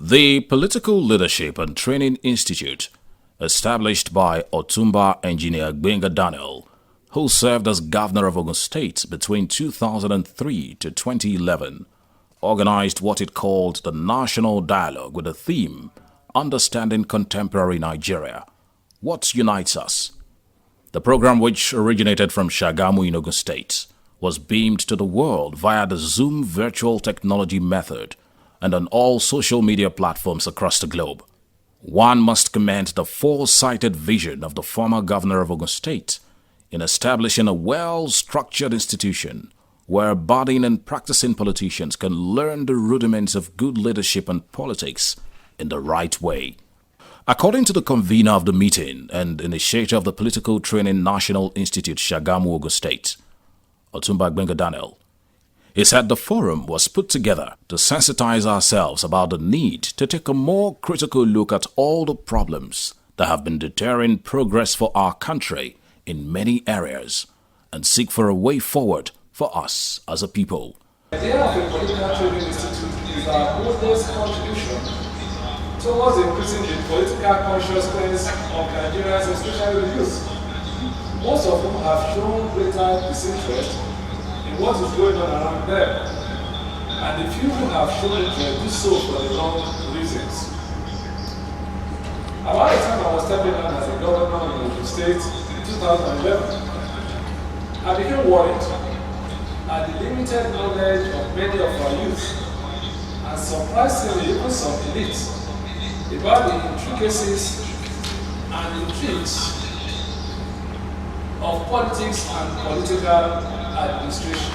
The Political Leadership and Training Institute, established by Otunba engineer Gbenga, who served as governor of Ogun State between 2003 to 2011, organized what it called the National Dialogue with the theme, Understanding Contemporary Nigeria. What Unites Us? The program, which originated from Sagamu in Ogun State, was beamed to the world via the Zoom virtual technology method and on all social media platforms across the globe. One must commend the foresighted vision of the former governor of Ogun State in establishing a well-structured institution where budding and practicing politicians can learn the rudiments of good leadership and politics in the right way. According to the convener of the meeting and initiator of the Political Training National Institute, Sagamu, Ogun State, Otunba Gbenga, he said the forum was put together to sensitize ourselves about the need to take a more critical look at all the problems that have been deterring progress for our country in many areas and seek for a way forward for us as a people. The idea of a political training institute is our modest contribution towards increasing the political consciousness of Nigerians, especially the youth, most of whom have shown greater disinterest in what is going on around them, and the few who have shown interest do so for the wrong reasons. About the time I was stepping down as a governor in the state in 2011, I became worried at the limited knowledge of many of our youth, and surprisingly even some elites, about the intricacies and intrigues of politics and political administration.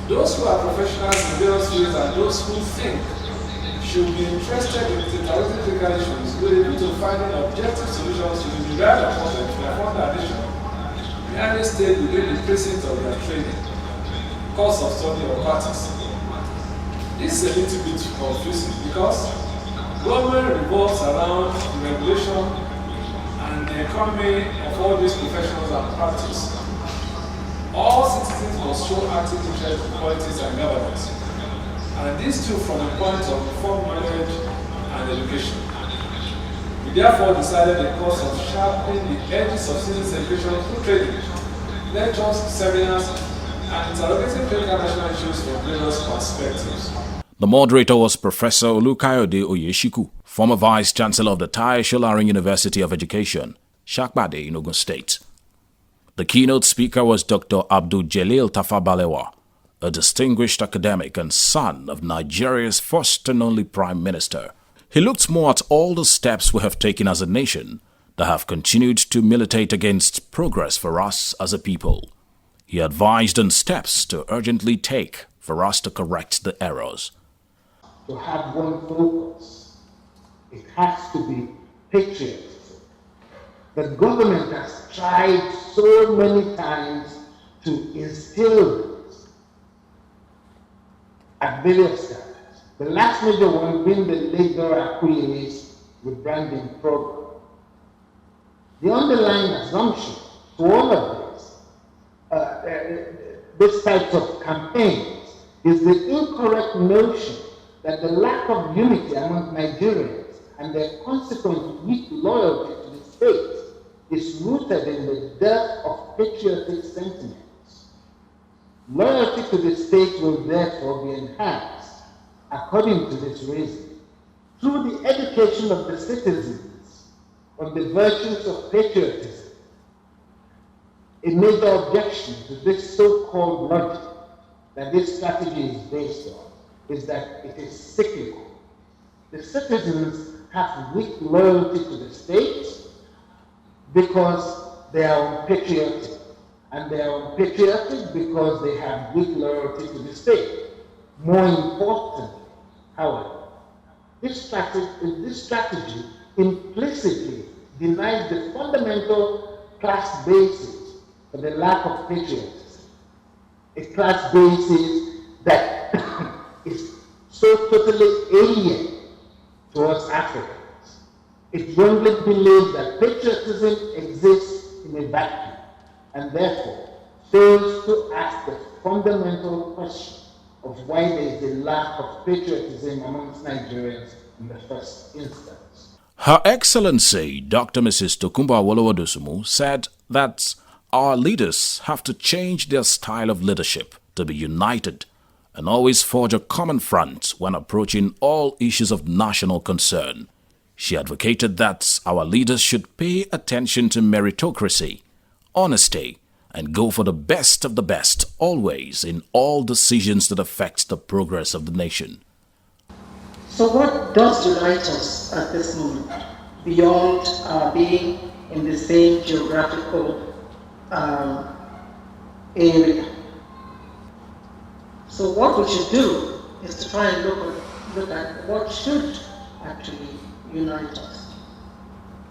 Those who are professionals in various fields and those who think should be interested in interrupting critical issues will be able to find objective solutions to the desired appointment to afford addition behind the state within the precinct of their training, course of study or practice. This is a little bit confusing because government revolves around the regulation and the economy of all these professionals and practice. All citizens must show active interest in politics and governance, and these two from the point of informed knowledge and education. We therefore decided the course of sharpening the edges of citizen education through training, lectures, seminars, and interrogating critical national issues from various perspectives. The moderator was Professor Olukayode Oyeshiku, former Vice Chancellor of the Tai Solarin University of Education, Shakbade in Ogun State. The keynote speaker was Dr. Abdul Jalil Tafabalewa, a distinguished academic and son of Nigeria's first and only Prime Minister. He looked more at all the steps we have taken as a nation that have continued to militate against progress for us as a people. He advised on steps to urgently take for us to correct the errors. To have one focus, it has to be patriotism. The government has tried so many times to instill this at various times. The last major one being the Labor Acquis rebranding program. The underlying assumption to all of this types of campaigns is the incorrect notion that the lack of unity among Nigerians and their consequent weak loyalty to the state is rooted in the dearth of patriotic sentiments. Loyalty to the state will therefore be enhanced, according to this reason, through the education of the citizens on the virtues of patriotism. A major objection to this so-called logic that this strategy is based on is that it is cyclical. The citizens have weak loyalty to the state because they are unpatriotic, and they are unpatriotic because they have weak loyalty to the state. More importantly, however, this strategy implicitly denies the fundamental class basis for the lack of patriotism, a class basis that is so totally alien to us Africans. It wrongly believes that patriotism exists in a vacuum and therefore fails to ask the fundamental question of why there is a lack of patriotism amongst Nigerians in the first instance. Her Excellency Dr. Mrs. Tokunbo Awolowo said that our leaders have to change their style of leadership to be united and always forge a common front when approaching all issues of national concern. She advocated that our leaders should pay attention to meritocracy, honesty, and go for the best of the best always in all decisions that affect the progress of the nation. So what does unite us at this moment, beyond being in the same geographical area? So what we should do is to try and look at what should actually unite us.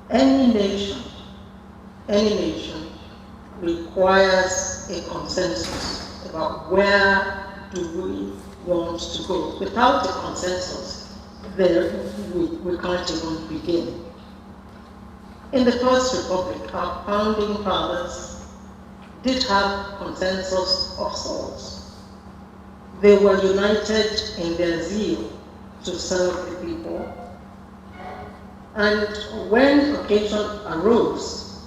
Any nation requires a consensus about where do we want to go. Without a consensus, we can't even begin. In the First Republic, our founding fathers did have consensus of sorts. They were united in their zeal to serve the people. And when occasion arose,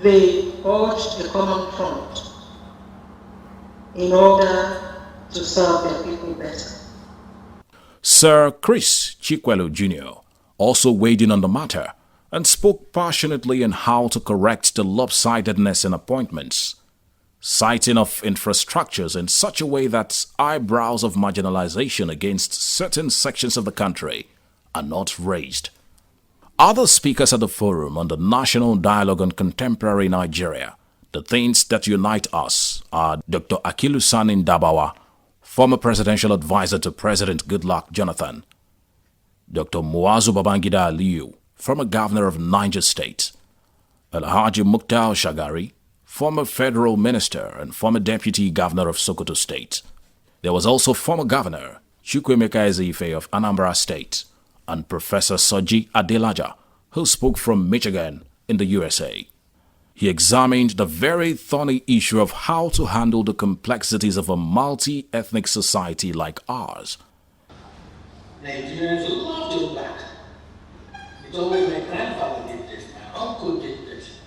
they forged a common front in order to serve their people better. Sir Chris Chikwelu Jr. also weighed in on the matter and spoke passionately on how to correct the lopsidedness in appointments, citing of infrastructures in such a way that eyebrows of marginalization against certain sections of the country are not raised. Other speakers at the forum on the National Dialogue on Contemporary Nigeria, The Things That Unite Us, are Dr. Akilu Dabawa, former presidential advisor to President Goodluck Jonathan, Dr. Muazu Babangida Aliyu, former governor of Niger State, Alhaji Mukhtar Shagari, former federal minister and former deputy governor of Sokoto State. There was also former governor Chukwuemeka Ezeife of Anambra State, and Professor Soji Adelaja, who spoke from Michigan in the USA. He examined the very thorny issue of how to handle the complexities of a multi-ethnic society like ours. Nigerians would love to go back. It's always my grandfather did this, my uncle did this.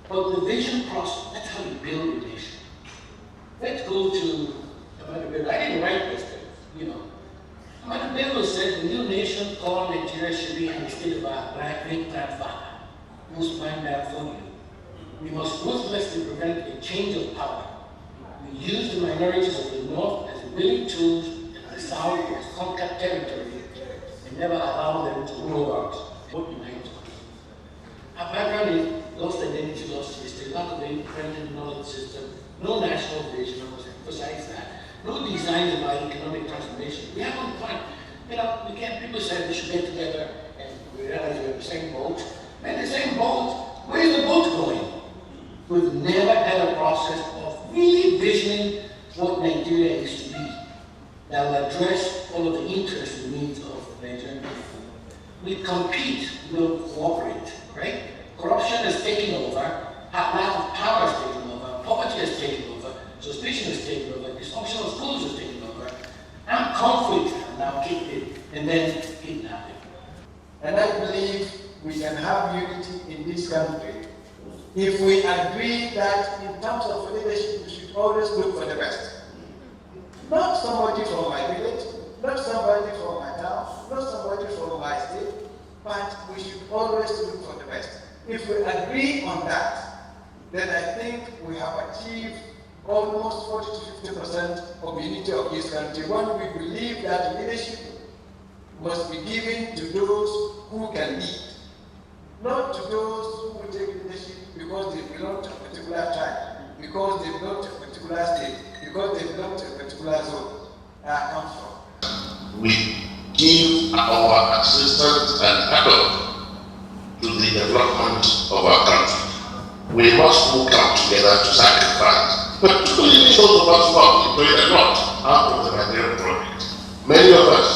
But the vision process, that's how you build a nation. Let's go to, I didn't write this thing, you know. Amadu Bello said the new nation called Nigeria should be understood by a great-grandfather who's planned that for you. We must ruthlessly prevent a change of power. We use the minorities of the North as willing tools and the South as conquered territory and never allow them to grow out. What unites us? Our background is lost identity, lost history, lack of independent knowledge system, no national vision, I must emphasize that. No design about economic transformation. We haven't planned. You know, people said we should get together and we realize we're in the same boat. Man, the same boat. Where's the boat going? We've never had a process of really visioning what Nigeria is to be that will address all of the interests and needs of Nigerian people. We compete, we don't cooperate, right? Corruption has taken over, lack of power has taken over, poverty has taken over, suspicion has taken over, dysfunctional schools has taken over, and conflict has now kicked in, and then kidnapping. And I believe we can have unity in this country if we agree that in terms of leadership, we should always look for the best. Not somebody from my village, not somebody from my town, not somebody from my state, but we should always look for the best. If we agree on that, then I think we have achieved almost 40 to 50% of unity of this country. When we believe that leadership must be given to those who can lead, not to those who will take leadership because they belong to a particular tribe, because they belong to a particular state, because they belong to a particular zone come from. We give our assistance and help to the development of our country. We must all come together to sacrifice. Particularly those of us who have been doing a lot out of the Nigerian project. Many of us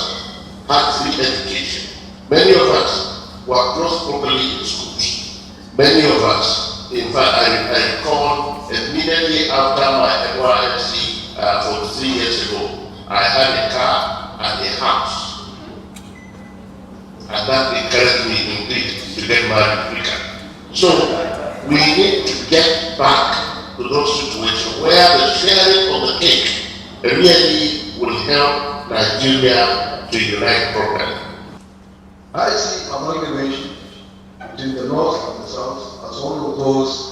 had free education. Many of us were taught properly in schools. Many of us, in fact, I recall immediately after my NYSC 43 years ago, I had a car and a house. And that encouraged me indeed to get married quicker. So we need to get back to those situations where the sharing of the cake really will help Nigeria to unite properly. I see amalgamation between the North and the South as one of those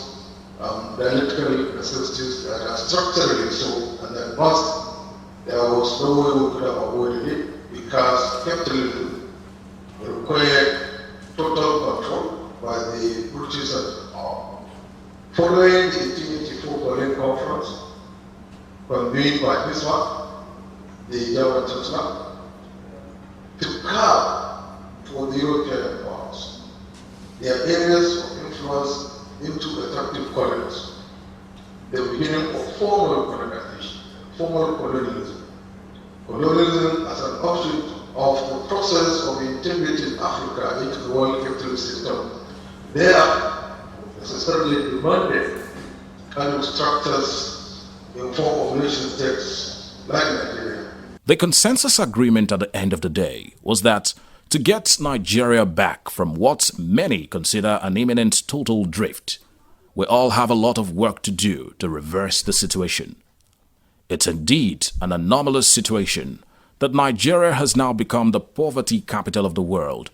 dialectical necessities that are structurally so, and that there was no way we could have avoided it, because capitalism required total control by the British at all. Following the 1884 Berlin Conference, convened by Bismarck, the German Chancellor, to carve for the European powers their areas of influence into attractive colonies, the beginning of formal colonization, formal colonialism. Colonialism as an offshoot of the process of integrating Africa into the world capitalist system, there necessarily demanded kind of structures in form of nation states like Nigeria. The consensus agreement at the end of the day was that to get Nigeria back from what many consider an imminent total drift, we all have a lot of work to do to reverse the situation. It's indeed an anomalous situation that Nigeria has now become the poverty capital of the world,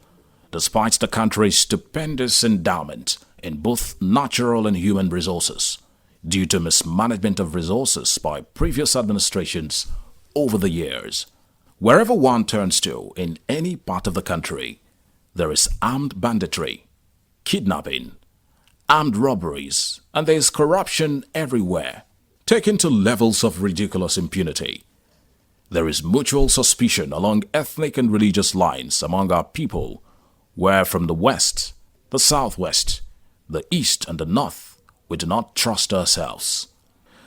despite the country's stupendous endowment in both natural and human resources, due to mismanagement of resources by previous administrations over the years. Wherever one turns to in any part of the country, there is armed banditry, kidnapping, armed robberies, and there is corruption everywhere, taken to levels of ridiculous impunity. There is mutual suspicion along ethnic and religious lines among our people, where from the west, the southwest, the east and the north, we do not trust ourselves.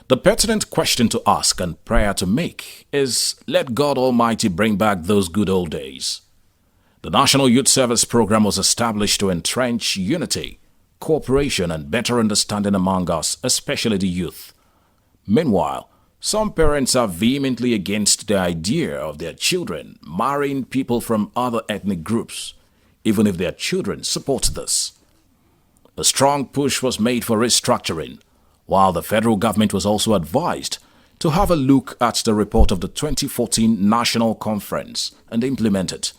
The pertinent question to ask and prayer to make is, let God Almighty bring back those good old days. The National Youth Service Program was established to entrench unity, cooperation and better understanding among us, especially the youth. Meanwhile, some parents are vehemently against the idea of their children marrying people from other ethnic groups, even if their children support this. A strong push was made for restructuring, while the federal government was also advised to have a look at the report of the 2014 National Conference and implement it.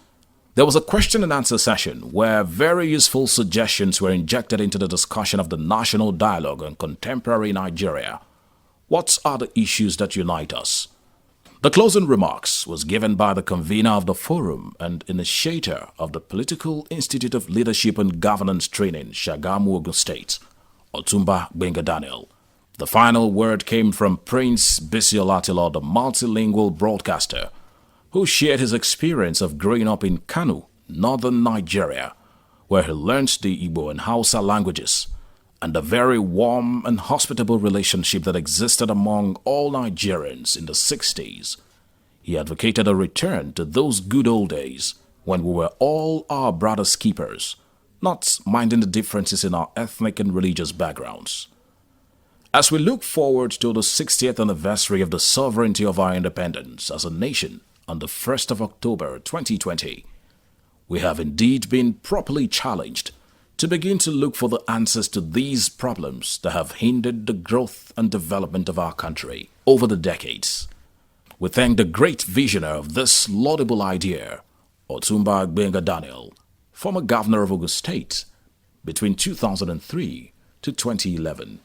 There was a question and answer session where very useful suggestions were injected into the discussion of the national dialogue on contemporary Nigeria. What are the issues that unite us? The closing remarks was given by the convener of the forum and initiator of the Political Institute of Leadership and Governance Training, Sagamu, Ogun State, Otunba Gbenga. The final word came from Prince Bisi Olatilo, the multilingual broadcaster, who shared his experience of growing up in Kano, northern Nigeria, where he learned the Igbo and Hausa languages, and the very warm and hospitable relationship that existed among all Nigerians in the 60s. He advocated a return to those good old days when we were all our brothers' keepers, not minding the differences in our ethnic and religious backgrounds. As we look forward to the 60th anniversary of the sovereignty of our independence as a nation on the 1st of October 2020, we have indeed been properly challenged to begin to look for the answers to these problems that have hindered the growth and development of our country over the decades. We thank the great visionary of this laudable idea, Otunba Gbenga, former governor of Ogun State, between 2003 to 2011.